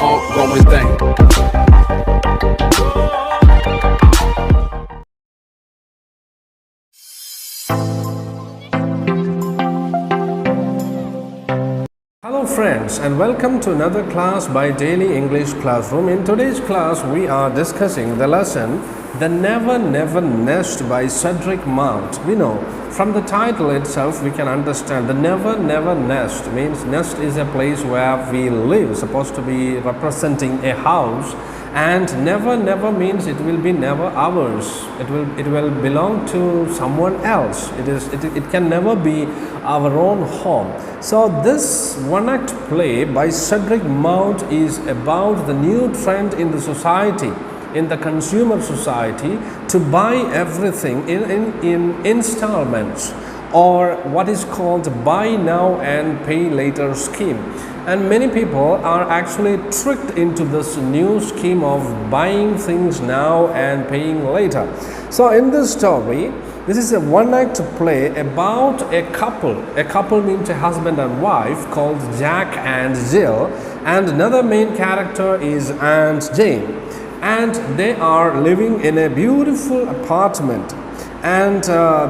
ongoing thing. Hello friends, and welcome to another class by Daily English Classroom. In today's class we are discussing the lesson The Never Never Nest by Cedric Mount. We know from the title itself we can understand the never never nest means nest is a place where we live, supposed to be representing a house, and never never means it will be never ours. It will belong to someone else. It can never be our own home. So this one act play by Cedric Mount is about the new trend in the society, in the consumer society, to buy everything in installments, or what is called buy now and pay later scheme. And many people are actually tricked into this new scheme of buying things now and paying later. So in this story, this is a one act play about a couple. A couple means a husband and wife called Jack and Jill, and another main character is Aunt Jane. And they are living in a beautiful apartment, and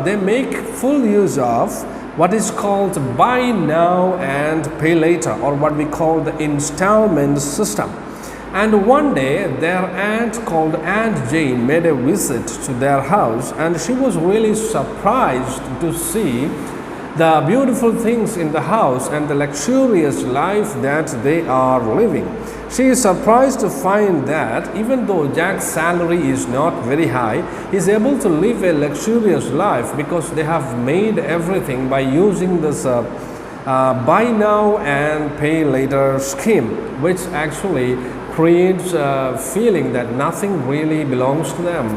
they make full use of what is called buy now and pay later, or what we call the installment system. And one day their aunt called Aunt Jane made a visit to their house, and she was really surprised to see the beautiful things in the house and the luxurious life that they are living. She is surprised to find that even though Jack's salary is not very high, he is able to live a luxurious life because they have made everything by using this buy now and pay later scheme, which actually creates a feeling that nothing really belongs to them.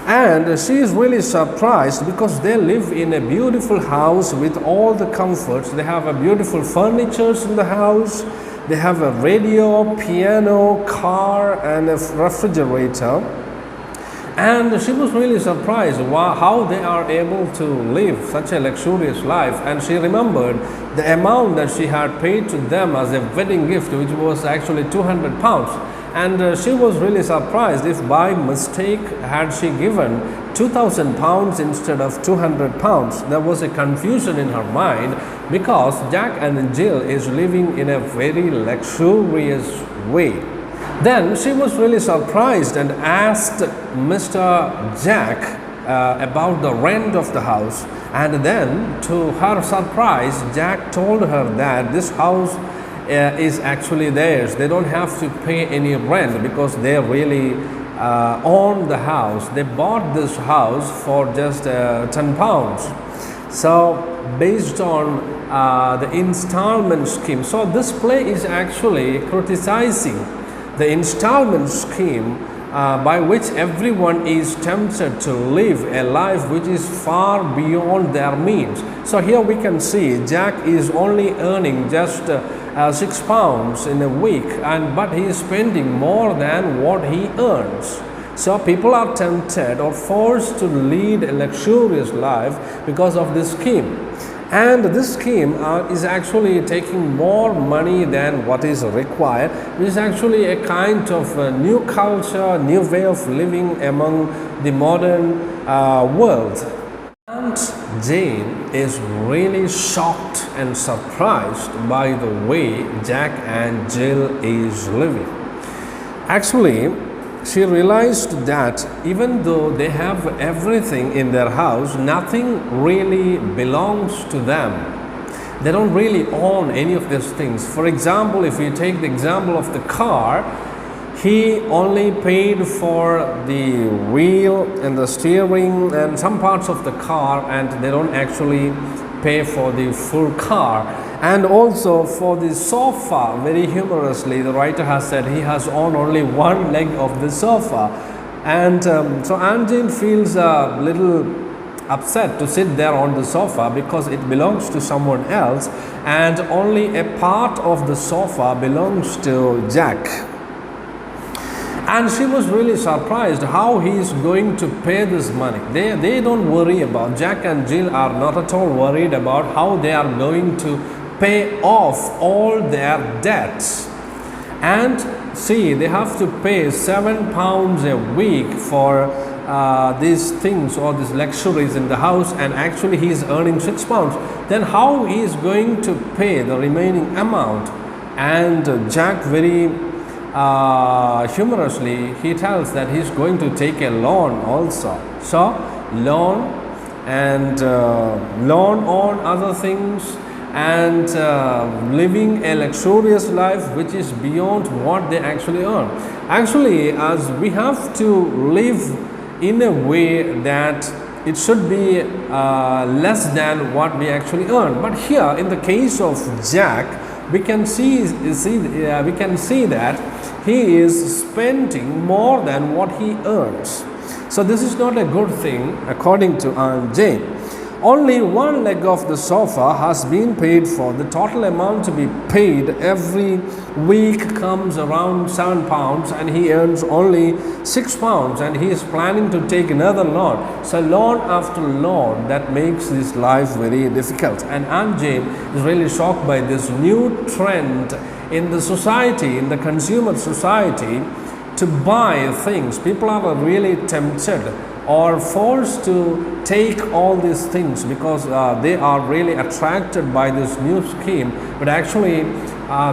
And she is really surprised because they live in a beautiful house with all the comforts. They have a beautiful furniture in the house. They have a radio, piano, car, and a refrigerator. And she was really surprised how they are able to live such a luxurious life. And she remembered the amount that she had paid to them as a wedding gift, which was actually £200. And she was really surprised if by mistake had she given £2,000 instead of £200. There was a confusion in her mind because Jack and Jill is living in a very luxurious way. Then she was really surprised and asked Mr. Jack about the rent of the house. And then, to her surprise, Jack told her that this house is actually theirs. They don't have to pay any rent because they really own the house. They bought this house for just £10. So based on the installment scheme. So this play is actually criticizing the installment scheme by which everyone is tempted to live a life which is far beyond their means. So here we can see Jack is only earning just £6 in a week, but he is spending more than what he earns. So people are tempted or forced to lead a luxurious life because of this scheme. And this scheme is actually taking more money than what is required, which is actually a kind of a new culture, new way of living among the modern world. Aunt Jane is really shocked and surprised by the way Jack and Jill is living. Actually, she realized that even though they have everything in their house, nothing really belongs to them. They don't really own any of these things. For example, if you take the example of the car, he only paid for the wheel and the steering and some parts of the car, and they don't actually pay for the full car. And also for the sofa, very humorously, the writer has said he has owned only one leg of the sofa. And so Aunt Jane feels a little upset to sit there on the sofa because it belongs to someone else, and only a part of the sofa belongs to Jack. And she was really surprised how he is going to pay this money. They don't worry about, Jack and Jill are not at all worried about how they are going to pay off all their debts. And see, they have to pay £7 a week for these things or these luxuries in the house, and actually he is earning £6. Then how he is going to pay the remaining amount? And Jack very humorously, he tells that he's going to take a loan also. So loan and loan on other things, and living a luxurious life which is beyond what they actually earn. Actually, as we have to live in a way that it should be less than what we actually earn. But here in the case of Jack, we can see that he is spending more than what he earns. So this is not a good thing according to Aunt Jane. Only one leg of the sofa has been paid for. The total amount to be paid every week comes around £7, and he earns only £6, and he is planning to take another loan. So loan after loan, that makes his life very difficult. And Aunt Jane is really shocked by this new trend in the society, in the consumer society, to buy things. People are really tempted or forced to take all these things because they are really attracted by this new scheme, but actually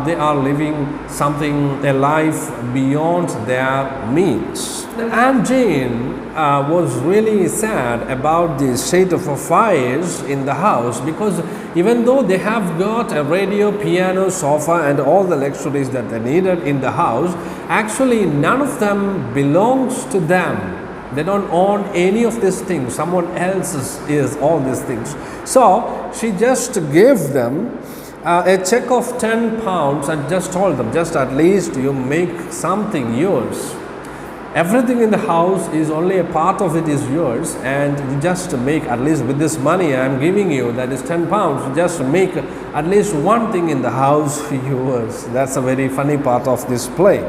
they are living a life beyond their means. Aunt Jane was really sad about the state of affairs in the house, because even though they have got a radio, piano, sofa and all the luxuries that they needed in the house, actually none of them belongs to them. They don't own any of these things. Someone else is all these things. So she just gave them a check of £10 and just told them, just at least you make something yours. Everything in the house is only a part of it is yours, and you just make, at least with this money I am giving you, that is £10, just make at least one thing in the house yours. That's a very funny part of this play.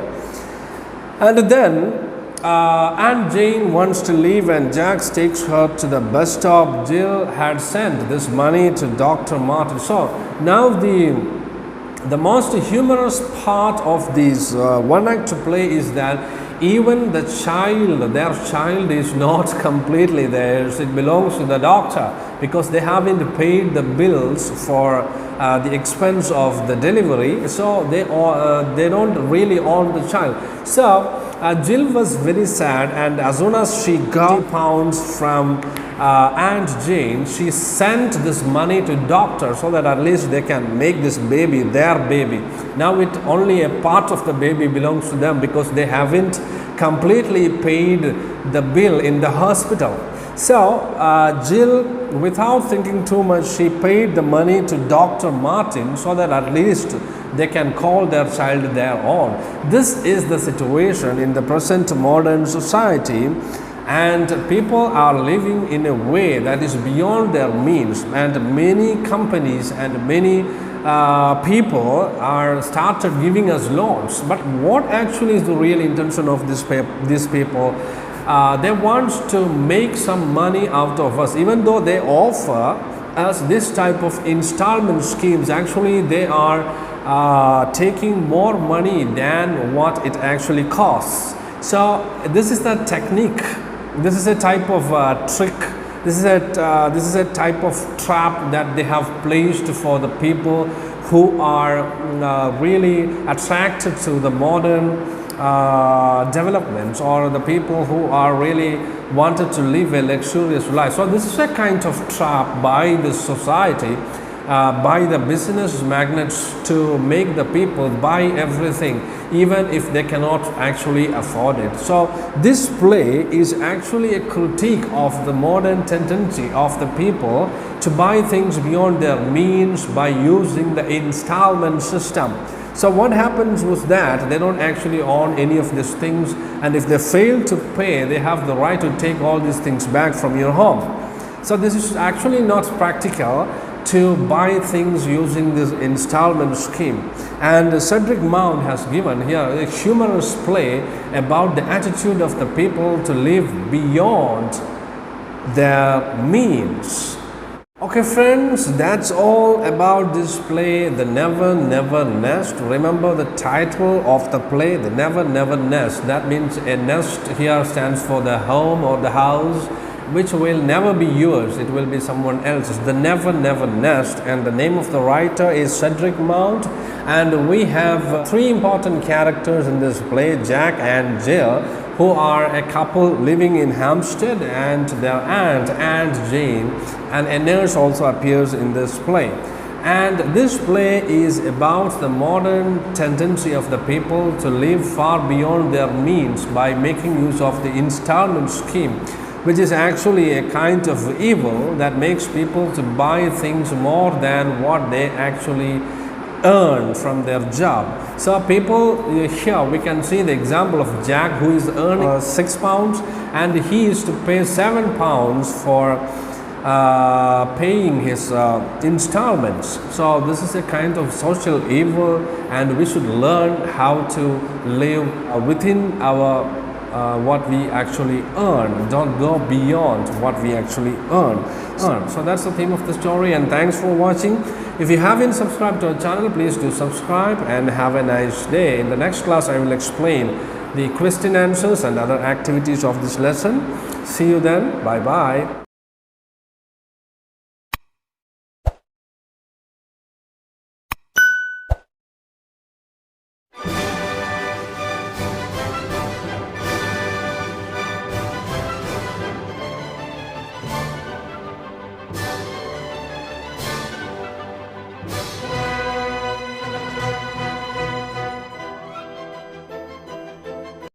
And then Aunt Jane wants to leave, and Jack takes her to the bus stop. Jill had sent this money to Dr. Martin. So now the most humorous part of this one-act play is that even their child is not completely theirs. It belongs to the doctor, because they haven't paid the bills for the expense of the delivery. So they don't really own the child. So Jill was very sad, and as soon as she got £50 from Aunt Jane, she sent this money to doctor so that at least they can make this baby their baby. Now it only a part of the baby belongs to them, because they haven't completely paid the bill in the hospital. So Jill, without thinking too much, she paid the money to Dr. Martin so that at least they can call their child their own. This is the situation in the present modern society, and people are living in a way that is beyond their means, and many companies and many people are started giving us loans. But what actually is the real intention of these people? They want to make some money out of us. Even though they offer us this type of installment schemes, actually they are taking more money than what it actually costs. So this is the technique. This is a type of trick. This is a type of trap that they have placed for the people who are really attracted to the modern developments, or the people who are really wanted to live a luxurious life. So this is a kind of trap by the society, by the business magnates, to make the people buy everything even if they cannot actually afford it. So this play is actually a critique of the modern tendency of the people to buy things beyond their means by using the installment system. So what happens was that they don't actually own any of these things, and if they fail to pay, they have the right to take all these things back from your home. So this is actually not practical to buy things using this installment scheme. And Cedric Mount has given here a humorous play about the attitude of the people to live beyond their means. Okay friends, that's all about this play, The Never Never Nest. Remember the title of the play, The Never Never Nest. That means a nest here stands for the home or the house which will never be yours. It will be someone else's. The Never Never Nest, and the name of the writer is Cedric Mount. And we have three important characters in this play, Jack and Jill, who are a couple living in Hampstead, and their Aunt Jane, and a nurse also appears in this play. And this play is about the modern tendency of the people to live far beyond their means by making use of the installment scheme, which is actually a kind of evil that makes people to buy things more than what they actually earn from their job. So people, here we can see the example of Jack, who is earning £6 and he is to pay £7 for paying his installments. So this is a kind of social evil, and we should learn how to live within our what we actually earn. Don't go beyond what we actually earn. So that's the theme of the story, and thanks for watching. If you haven't subscribed to our channel, please do subscribe and have a nice day. In the next class, I will explain the question answers and other activities of this lesson. See you then. Bye bye.